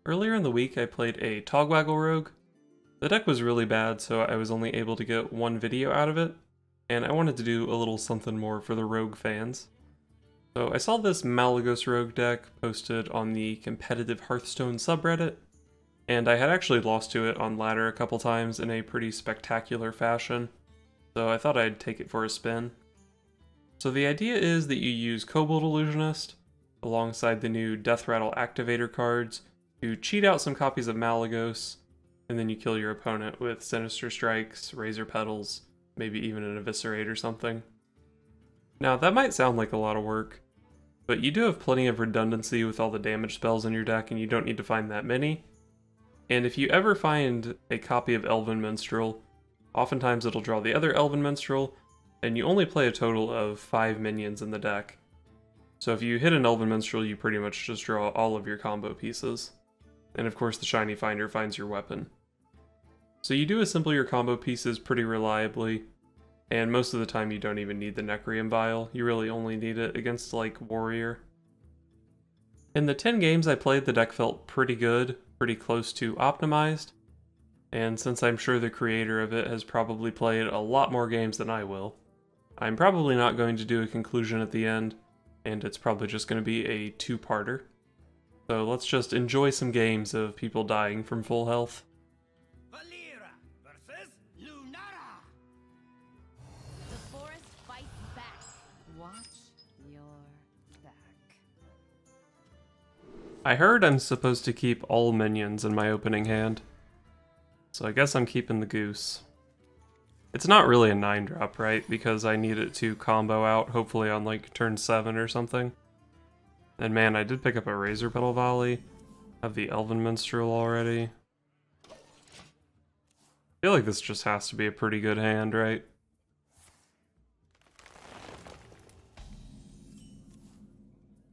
Earlier in the week I played a Togwaggle Rogue. The deck was really bad, so I was only able to get one video out of it, and I wanted to do a little something more for the Rogue fans. So I saw this Malygos Rogue deck posted on the competitive Hearthstone subreddit, and I had actually lost to it on ladder a couple times in a pretty spectacular fashion, so I thought I'd take it for a spin. So the idea is that you use Kobold Illusionist alongside the new Death Rattle activator cards to cheat out some copies of Malygos, and then you kill your opponent with Sinister Strikes, Razor Petals, maybe even an Eviscerate or something. Now that might sound like a lot of work, but you do have plenty of redundancy with all the damage spells in your deck and you don't need to find that many. And if you ever find a copy of Elven Minstrel, oftentimes it'll draw the other Elven Minstrel, and you only play a total of 5 minions in the deck. So if you hit an Elven Minstrel, you pretty much just draw all of your combo pieces. And of course the Shiny Finder finds your weapon. So you do assemble your combo pieces pretty reliably, and most of the time you don't even need the Necrium Vial. You really only need it against like Warrior. In the 10 games I played, the deck felt pretty good, pretty close to optimized, and since I'm sure the creator of it has probably played a lot more games than I will, I'm probably not going to do a conclusion at the end, and it's probably just going to be a two-parter. So let's just enjoy some games of people dying from full health. Valera versus Lunara. The forest fights back. Watch your back. I heard I'm supposed to keep all minions in my opening hand, so I guess I'm keeping the Goose. It's not really a 9-drop, right? Because I need it to combo out, hopefully on like turn 7 or something. And man, I did pick up a Razor Petal Volley. Have the Elven Minstrel already. I feel like this just has to be a pretty good hand, right?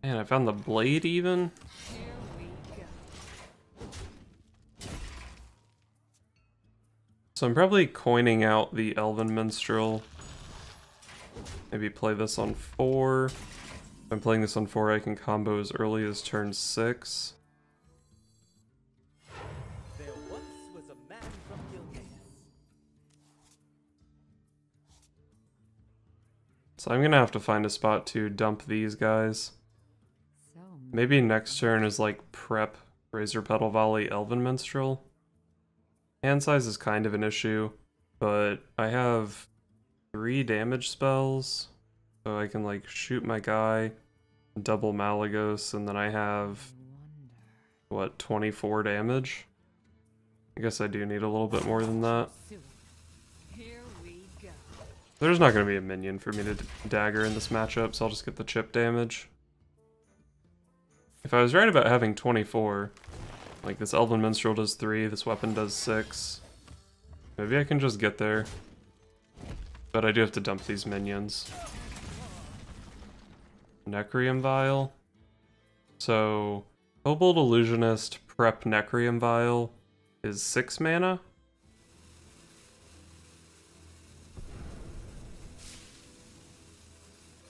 Man, I found the Blade even? Here we go. So I'm probably coining out the Elven Minstrel. Maybe play this on 4. If I'm playing this on 4, I can combo as early as turn 6. There once was a man from Gilgamesh. So I'm gonna have to find a spot to dump these guys. So Maybe next turn is like prep Razor Petal Volley Elven Minstrel. Hand size is kind of an issue, but I have 3 damage spells, so I can like shoot my guy, double Malygos, and then I have, what, 24 damage? I guess I do need a little bit more than that. here we go. There's not going to be a minion for me to dagger in this matchup, so I'll just get the chip damage. If I was right about having 24, like this Elven Minstrel does 3, this weapon does 6, maybe I can just get there. But I do have to dump these minions. Necrium Vial. So, Kobold Illusionist prep Necrium Vial is 6 mana.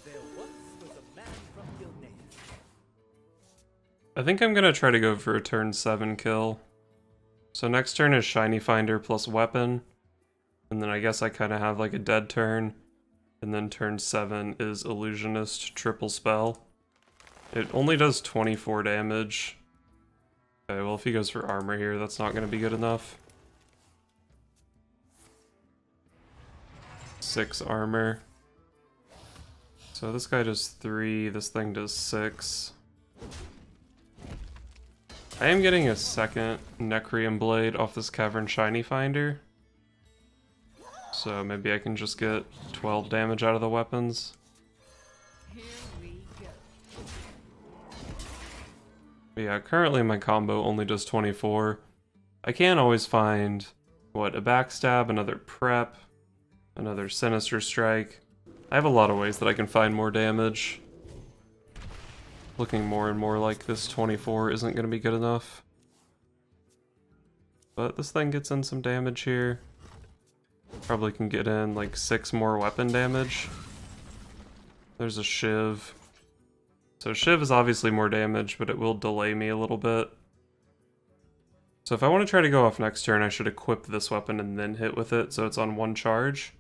There once was a man from Gilgamesh. I think I'm gonna try to go for a turn 7 kill. So next turn is Shiny Finder plus Weapon. And then I guess I kind of have like a dead turn. And then turn 7 is Illusionist triple spell. It only does 24 damage. Okay, well if he goes for armor here, that's not going to be good enough. 6 armor. So this guy does 3, this thing does 6. I am getting a second Necrium Blade off this Cavern Shiny Finder. So maybe I can just get 12 damage out of the weapons. Here we go. But yeah, currently my combo only does 24. I can always find, what, a backstab, another prep, another Sinister Strike. I have a lot of ways that I can find more damage. Looking more and more like this 24 isn't going to be good enough. But this thing gets in some damage here. Probably can get in like 6 more weapon damage. There's a Shiv. So Shiv is obviously more damage, but it will delay me a little bit. So if I want to try to go off next turn, I should equip this weapon and then hit with it so it's on one charge.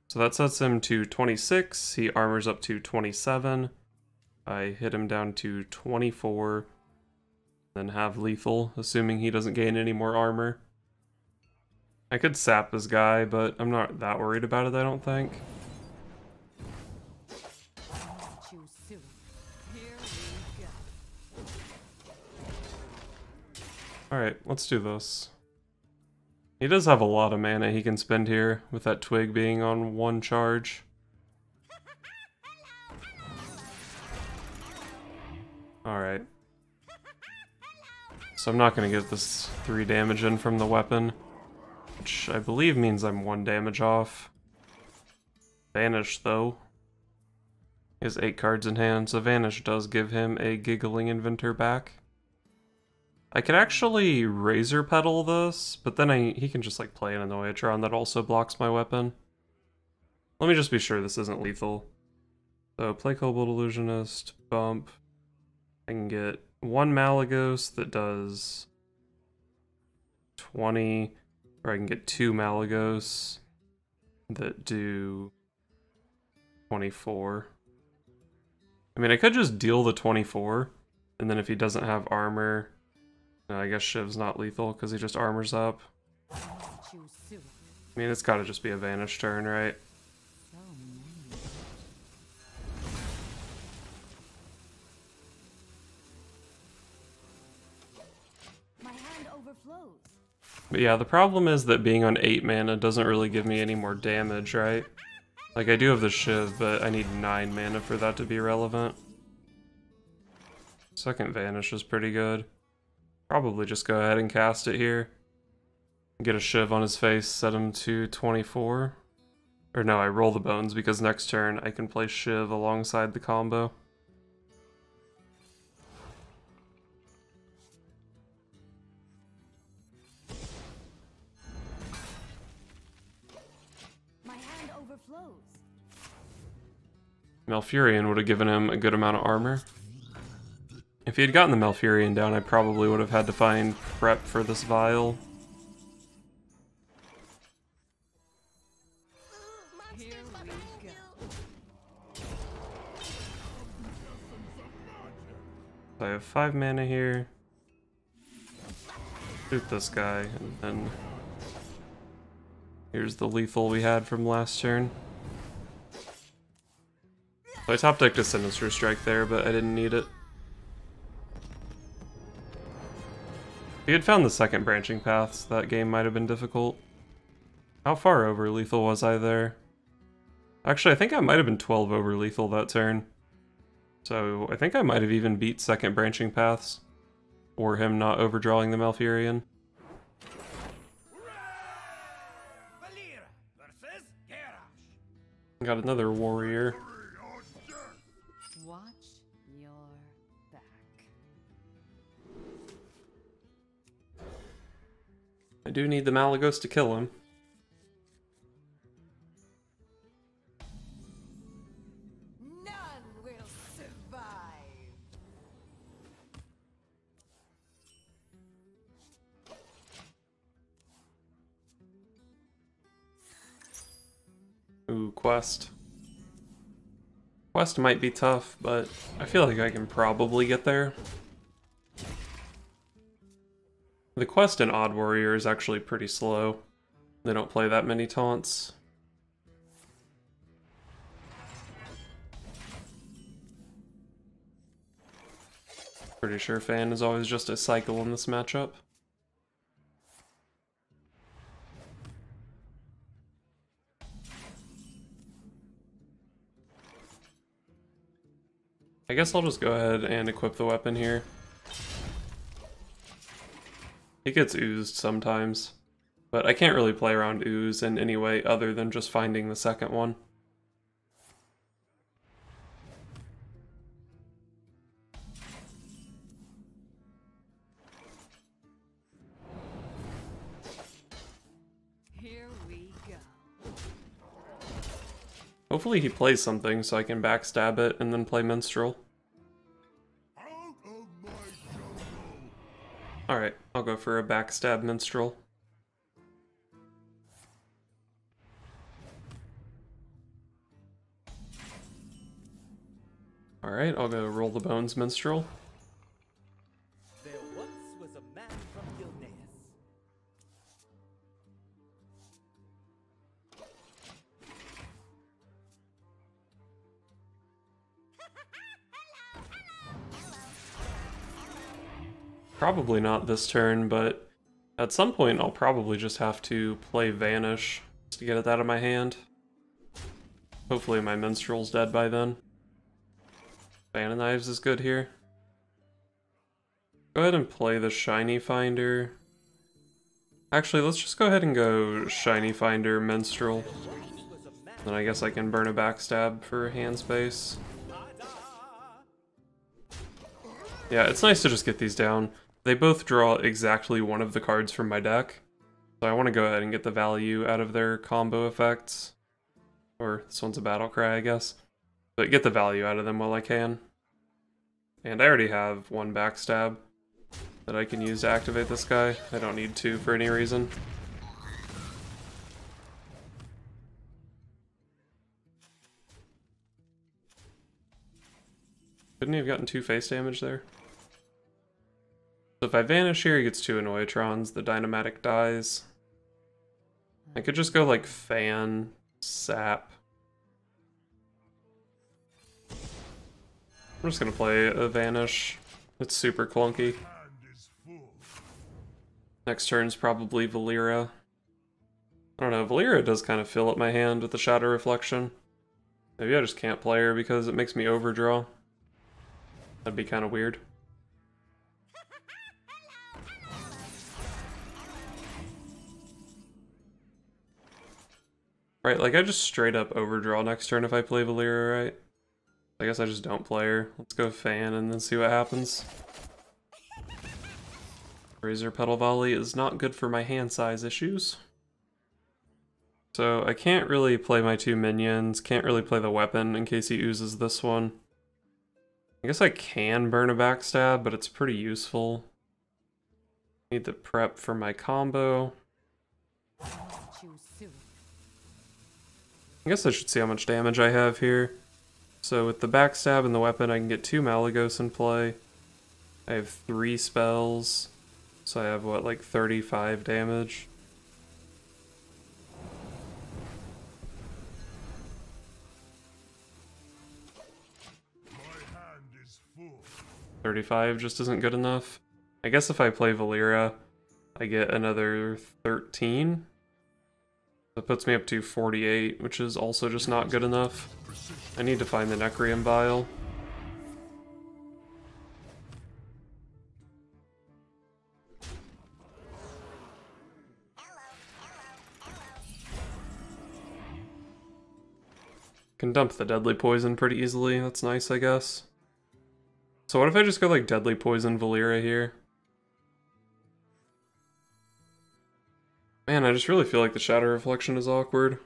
So that sets him to 26, he armors up to 27. I hit him down to 24, then have lethal, assuming he doesn't gain any more armor. I could sap this guy, but I'm not that worried about it, I don't think. Too soon. Here we go. Alright, let's do this. He does have a lot of mana he can spend here, with that twig being on one charge. Alright. So I'm not going to get this 3 damage in from the weapon, which I believe means I'm 1 damage off. Vanish, though. He has 8 cards in hand, so Vanish does give him a Giggling Inventor back. I could actually Razor Petal this, but then he can just like play an Annoyatron that also blocks my weapon. Let me just be sure this isn't lethal. So play Kobold Illusionist, bump. I can get 1 Malygos that does 20, or I can get 2 Malygos that do 24. I mean, I could just deal the 24, and then if he doesn't have armor, I guess Shiv's not lethal because he just armors up. Too soon. I mean, it's gotta just be a Vanish turn, right? So many. My hand overflows. But yeah, the problem is that being on 8 mana doesn't really give me any more damage, right? Like, I do have the Shiv, but I need 9 mana for that to be relevant. Second Vanish is pretty good. Probably just go ahead and cast it here. Get a Shiv on his face, set him to 24. Or no, I roll the bones because next turn I can play Shiv alongside the combo. My hand overflows. Malfurion would have given him a good amount of armor. If he had gotten the Malfurion down, I probably would have had to find prep for this vial. Here we go. I have 5 mana here. Shoot this guy, and then here's the lethal we had from last turn. So I top decked a Sinister Strike there, but I didn't need it. If he had found the second branching paths, that game might have been difficult. How far over lethal was I there? Actually, I think I might have been 12 over lethal that turn. So I think I might have even beat second branching paths, or him not overdrawing the Malfurion. Valera versus Garrosh. Got another warrior. Watch your back. I do need the Malygos to kill him. None will survive. Ooh, quest. Quest might be tough, but I feel like I can probably get there. The quest in Odd Warrior is actually pretty slow. They don't play that many taunts. Pretty sure Fan is always just a cycle in this matchup. I guess I'll just go ahead and equip the weapon here. He gets oozed sometimes, but I can't really play around ooze in any way other than just finding the second one. Here we go. Hopefully he plays something so I can backstab it and then play Minstrel. Out of my jungle! Alright, I'll go for a backstab minstrel. Alright, I'll go roll the bones minstrel. There once was a man from Gilneas. Probably not this turn, but at some point I'll probably just have to play Vanish just to get it out of my hand. Hopefully my minstrel's dead by then. Fan of Knives is good here. Go ahead and play the Shiny Finder. Actually, let's just go ahead and go Shiny Finder, Minstrel. Then I guess I can burn a backstab for hand space. Yeah, it's nice to just get these down. They both draw exactly one of the cards from my deck. So I want to go ahead and get the value out of their combo effects. Or this one's a Battle Cry, I guess. But get the value out of them while I can. And I already have one backstab that I can use to activate this guy. I don't need two for any reason. Couldn't he have gotten 2 face damage there? So if I vanish here, he gets 2 Annoyatrons, the Dynamatic dies. I could just go like Fan, Sap. I'm just gonna play a Vanish. It's super clunky. Next turn's probably Valera. I don't know, Valera does kind of fill up my hand with the Shadow Reflection. Maybe I just can't play her because it makes me overdraw. That'd be kind of weird. Right, like I just straight up overdraw next turn if I play Valera, right? I guess I just don't play her. Let's go Fan and then see what happens. Razor Petal Volley is not good for my hand size issues. So I can't really play my 2 minions, can't really play the weapon in case he oozes this one. I guess I can burn a backstab, but it's pretty useful. Need the prep for my combo. I guess I should see how much damage I have here. So with the backstab and the weapon, I can get 2 Malygos in play. I have 3 spells. So I have, what, like 35 damage? My hand is full. 35 just isn't good enough. I guess if I play Valera, I get another 13. That puts me up to 48, which is also just not good enough. I need to find the Necrium Vial. Can dump the Deadly Poison pretty easily, that's nice I guess. So what if I just go like Deadly Poison Valera here? Man, I just really feel like the Shadow Reflection is awkward.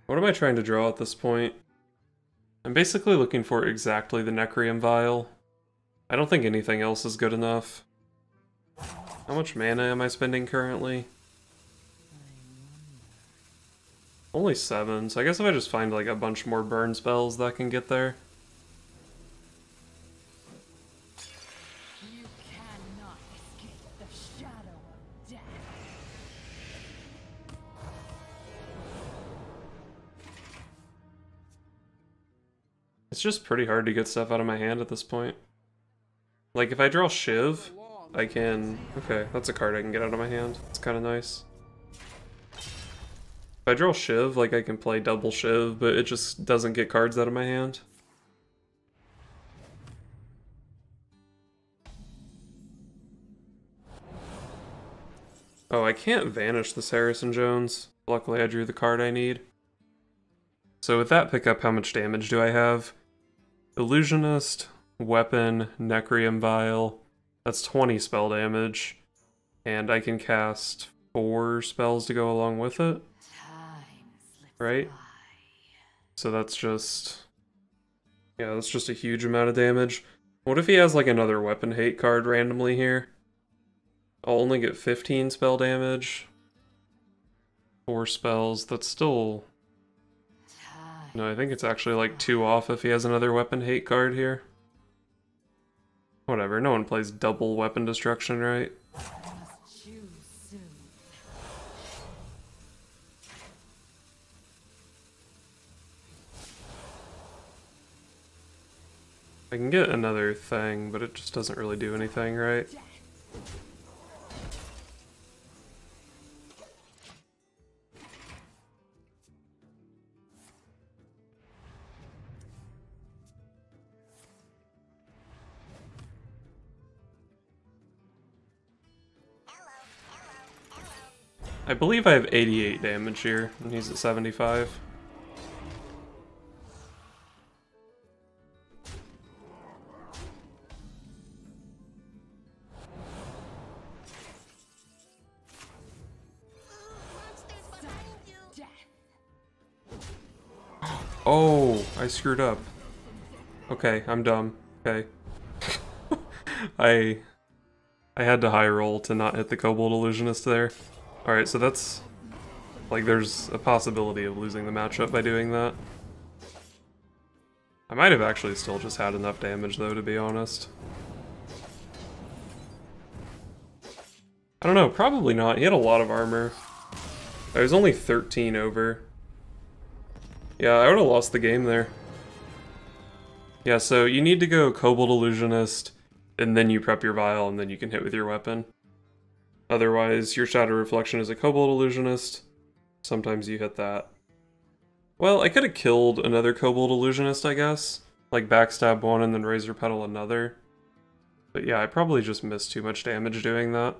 What am I trying to draw at this point? I'm basically looking for exactly the Necrium Vial. I don't think anything else is good enough. How much mana am I spending currently? Only 7, so I guess if I just find like a bunch more burn spells that can get there. You cannot escape the shadow of death. It's just pretty hard to get stuff out of my hand at this point. Like if I draw Shiv, I can... Okay, that's a card I can get out of my hand. It's kind of nice. If I draw Shiv, like I can play double Shiv, but it just doesn't get cards out of my hand. Oh, I can't vanish this Harrison Jones. Luckily I drew the card I need. So with that pickup, how much damage do I have? Illusionist, Weapon, Necrium Vial. That's 20 spell damage. And I can cast 4 spells to go along with it. Right? So that's just... Yeah, that's just a huge amount of damage. What if he has like another weapon hate card randomly here? I'll only get 15 spell damage. 4 spells, that's still... No, I think it's actually like 2 off if he has another weapon hate card here. Whatever, no one plays double weapon destruction, right? Must choose soon. I can get another thing, but it just doesn't really do anything, right? I believe I have 88 damage here, and he's at 75. Oh, I screwed up. Okay, I'm dumb. Okay. I had to high roll to not hit the Kobold Illusionist there. Alright, so that's... like, there's a possibility of losing the matchup by doing that. I might have actually still just had enough damage, though, to be honest. I don't know, probably not. He had a lot of armor. I was only 13 over. Yeah, I would have lost the game there. Yeah, so you need to go Kobold Illusionist, and then you prep your Vial, and then you can hit with your weapon. Otherwise, your Shadow Reflection is a Kobold Illusionist. Sometimes you hit that. Well, I could have killed another Kobold Illusionist, I guess. Like backstab one and then Razor Petal another. But yeah, I probably just missed too much damage doing that.